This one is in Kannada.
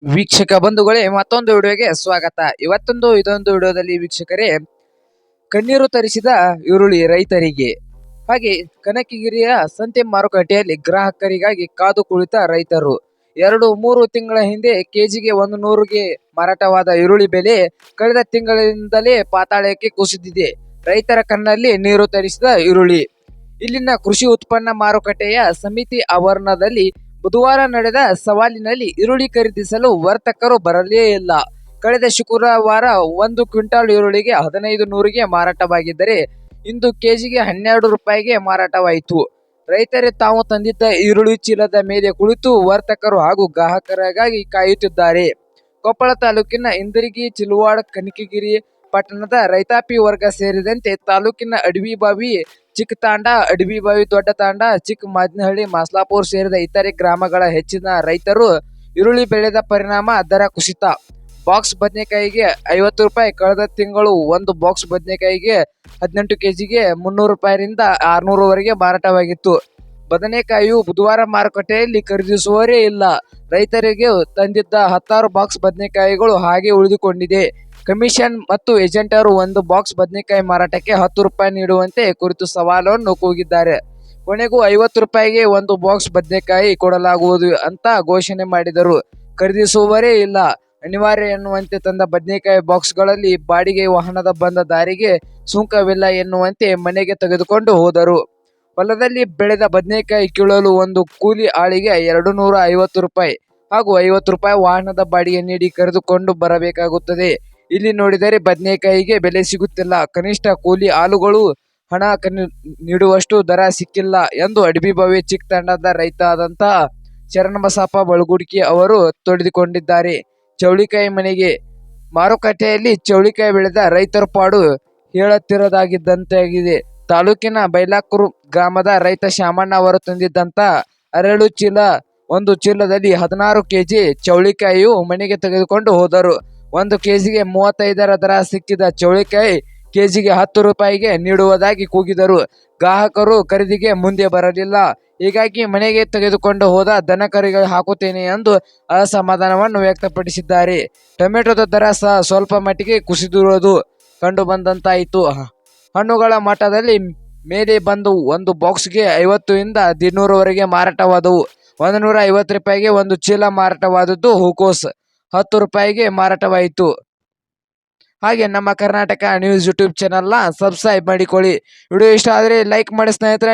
ವೀಕ್ಷಕ ಬಂಧುಗಳೇ, ಮತ್ತೊಂದು ವಿಡಿಯೋಗೆ ಸ್ವಾಗತ. ಇದೊಂದು ವಿಡಿಯೋದಲ್ಲಿ ವೀಕ್ಷಕರೇ, ಕಣ್ಣೀರು ತರಿಸಿದ ಈರುಳ್ಳಿ ರೈತರಿಗೆ. ಹಾಗೆ ಕನಕಗಿರಿಯ ಸಂತೆ ಮಾರುಕಟ್ಟೆಯಲ್ಲಿ ಗ್ರಾಹಕರಿಗಾಗಿ ಕಾದು ಕುಳಿತ ರೈತರು. 2-3 ತಿಂಗಳ ಹಿಂದೆ ಕೆಜಿಗೆ 100ಗೆ ಮಾರಾಟವಾದ ಈರುಳ್ಳಿ ಬೆಲೆ ಕಳೆದ ತಿಂಗಳಿಂದಲೇ ಪಾತಾಳಕ್ಕೆ ಕುಸಿದಿದೆ. ರೈತರ ಕಣ್ಣಲ್ಲಿ ನೀರು ತರಿಸಿದ ಈರುಳ್ಳಿ. ಇಲ್ಲಿನ ಕೃಷಿ ಉತ್ಪನ್ನ ಮಾರುಕಟ್ಟೆಯ ಸಮಿತಿ ಆವರಣದಲ್ಲಿ ಬುಧವಾರ ನಡೆದ ಸವಾಲಿನಲ್ಲಿ ಈರುಳ್ಳಿ ಖರೀದಿಸಲು ವರ್ತಕರು ಬರಲೇ ಇಲ್ಲ. ಕಳೆದ ಶುಕ್ರವಾರ 1 ಕ್ವಿಂಟಾಲ್ ಈರುಳ್ಳಿಗೆ 1500ಗೆ ಮಾರಾಟವಾಗಿದ್ದರೆ ಇಂದು ಕೆಜಿಗೆ 12 ರೂಪಾಯಿಗೆ ಮಾರಾಟವಾಯಿತು. ರೈತರೇ ತಾವು ತಂದಿದ್ದ ಈರುಳ್ಳಿ ಚೀಲದ ಮೇಲೆ ಕುಳಿತು ವರ್ತಕರು ಹಾಗೂ ಗ್ರಾಹಕರಿಗಾಗಿ ಕಾಯುತ್ತಿದ್ದಾರೆ. ಕೊಪ್ಪಳ ತಾಲೂಕಿನ ಇಂದರಗಿ, ಚಿಲುವಾಡ, ಕನಕಗಿರಿ ಪಟ್ಟಣದ ರೈತಾಪಿ ವರ್ಗ ಸೇರಿದಂತೆ ತಾಲೂಕಿನ ಅಡವಿಬಾವಿ, ಚಿಕ್ಕತಾಂಡ, ಅಡವಿಬಾವಿ, ದೊಡ್ಡತಾಂಡ, ಚಿಕ್ಕ ಮಾದನಹಳ್ಳಿ, ಮಾಸ್ಲಾಪುರ ಸೇರಿದ ಇತರೆ ಗ್ರಾಮಗಳ ಹೆಚ್ಚಿನ ರೈತರು ಈರುಳ್ಳಿ ಬೆಳೆದ ಪರಿಣಾಮ ದರ ಕುಸಿತ. ಬಾಕ್ಸ್ ಬದನೆಕಾಯಿಗೆ 50 ರೂಪಾಯಿ. ಕಳೆದ ತಿಂಗಳು ಒಂದು ಬಾಕ್ಸ್ ಬದನೆಕಾಯಿಗೆ 18 ಕೆಜಿಗೆ 300 ರೂಪಾಯಿರಿಂದ 600 ವರೆಗೆ ಮಾರಾಟವಾಗಿತ್ತು. ಬದನೆಕಾಯಿಯು ಬುಧವಾರ ಮಾರುಕಟ್ಟೆಯಲ್ಲಿ ಖರೀದಿಸುವವರೇ ಇಲ್ಲ. ರೈತರಿಗೆ ತಂದಿದ್ದ 10 ಬಾಕ್ಸ್ ಬದನೆಕಾಯಿಗಳು ಹಾಗೆ ಉಳಿದುಕೊಂಡಿದೆ. ಕಮಿಷನ್ ಮತ್ತು ಏಜೆಂಟರು ಒಂದು ಬಾಕ್ಸ್ ಬದನೆಕಾಯಿ ಮಾರಾಟಕ್ಕೆ 10 ರೂಪಾಯಿ ನೀಡುವಂತೆ ಕುರಿತು ಸವಾಲನ್ನು ಕೂಗಿದ್ದಾರೆ. ಕೊನೆಗೂ 50 ರೂಪಾಯಿಗೆ ಒಂದು ಬಾಕ್ಸ್ ಬದನೆಕಾಯಿ ಕೊಡಲಾಗುವುದು ಅಂತ ಘೋಷಣೆ ಮಾಡಿದರು. ಖರೀದಿಸುವವರೇ ಇಲ್ಲ. ಅನಿವಾರ್ಯ ಎನ್ನುವಂತೆ ತಂದ ಬದನೆಕಾಯಿ ಬಾಕ್ಸ್ಗಳಲ್ಲಿ ಬಾಡಿಗೆ ವಾಹನದ ಬಂದ ದಾರಿಗೆ ಸುಂಕವಿಲ್ಲ ಎನ್ನುವಂತೆ ಮನೆಗೆ ತೆಗೆದುಕೊಂಡು ಹೋದರು. ಹೊಲದಲ್ಲಿ ಬೆಳೆದ ಬದನೆಕಾಯಿ ಕೀಳಲು ಒಂದು ಕೂಲಿ ಆಳಿಗೆ 250 ರೂಪಾಯಿ ಹಾಗೂ 50 ರೂಪಾಯಿ ವಾಹನದ ಬಾಡಿಗೆ ನೀಡಿ ಕರೆದುಕೊಂಡು ಬರಬೇಕಾಗುತ್ತದೆ. ಇಲ್ಲಿ ನೋಡಿದರೆ ಬದನೆಕಾಯಿಗೆ ಬೆಲೆ ಸಿಗುತ್ತಿಲ್ಲ. ಕನಿಷ್ಠ ಕೂಲಿ ಆಳುಗಳು ಹಣ ನೀಡುವಷ್ಟು ದರ ಸಿಕ್ಕಿಲ್ಲ ಎಂದು ಅಡವಿಬಾವಿ ಚಿಕ್ಕ ತಂಡದ ರೈತ ಆದಂತಹ ಶರಣಬಸಪ್ಪ ಬಳಗುಡ್ಕಿ ಅವರು ತೊಡೆದುಕೊಂಡಿದ್ದಾರೆ. ಚೌಳಿಕಾಯಿ ಮನೆಗೆ ಮಾರುಕಟ್ಟೆಯಲ್ಲಿ ಚೌಳಿಕಾಯಿ ಬೆಳೆದ ರೈತರ ಪಾಡು ಹೇಳತಿರದಾಗಿದ್ದಂತಾಗಿದೆ. ತಾಲೂಕಿನ ಬೈಲಾಕೂರು ಗ್ರಾಮದ ರೈತ ಶಾಮಣ್ಣ ಅವರು ತಂದಿದ್ದಂತ 2 ಚೀಲ, ಒಂದು ಚೀಲದಲ್ಲಿ 16 ಕೆಜಿ ಚೌಳಿಕಾಯಿಯು ಮನೆಗೆ ತೆಗೆದುಕೊಂಡು ಹೋದರು. 1 ಕೆಜಿಗೆ 35ರ ದರ ಸಿಕ್ಕಿದ ಚೌಳಿಕಾಯಿ ಕೆಜಿಗೆ 10 ರೂಪಾಯಿಗೆ ನೀಡುವುದಾಗಿ ಕೂಗಿದರು. ಗ್ರಾಹಕರು ಖರೀದಿಗೆ ಮುಂದೆ ಬರಲಿಲ್ಲ. ಹೀಗಾಗಿ ಮನೆಗೆ ತೆಗೆದುಕೊಂಡು ಹೋದ ದನಕರಿಗೆ ಹಾಕುತ್ತೇನೆ ಎಂದು ಅಸಮಾಧಾನವನ್ನು ವ್ಯಕ್ತಪಡಿಸಿದ್ದಾರೆ. ಟೊಮೆಟೊದ ದರ ಸಹ ಸ್ವಲ್ಪ ಮಟ್ಟಿಗೆ ಕುಸಿದಿರುವುದು ಕಂಡುಬಂದಂತಾಯಿತು. ಹಣ್ಣುಗಳ ಮಟ್ಟದಲ್ಲಿ ಮೇಲೆ ಬಂದು ಒಂದು ಬಾಕ್ಸ್ಗೆ 50ರಿಂದ 100 ವರೆಗೆ ಮಾರಾಟವಾದವು. 150 ರೂಪಾಯಿಗೆ ಒಂದು ಚೀಲ ಮಾರಾಟವಾದದ್ದು ಹೂಕೋಸ್ 10 ರೂಪಾಯಿಗೆ ಮಾರಾಟವಾಯಿತು. ಹಾಗೆ ನಮ್ಮ ಕರ್ನಾಟಕ ನ್ಯೂಸ್ ಯೂಟ್ಯೂಬ್ ಚಾನಲ್ನ ಸಬ್ಸ್ಕ್ರೈಬ್ ಮಾಡಿಕೊಳ್ಳಿ. ವಿಡಿಯೋ ಇಷ್ಟ ಆದರೆ ಲೈಕ್ ಮಾಡಿ ಸ್ನೇಹಿತರೆ.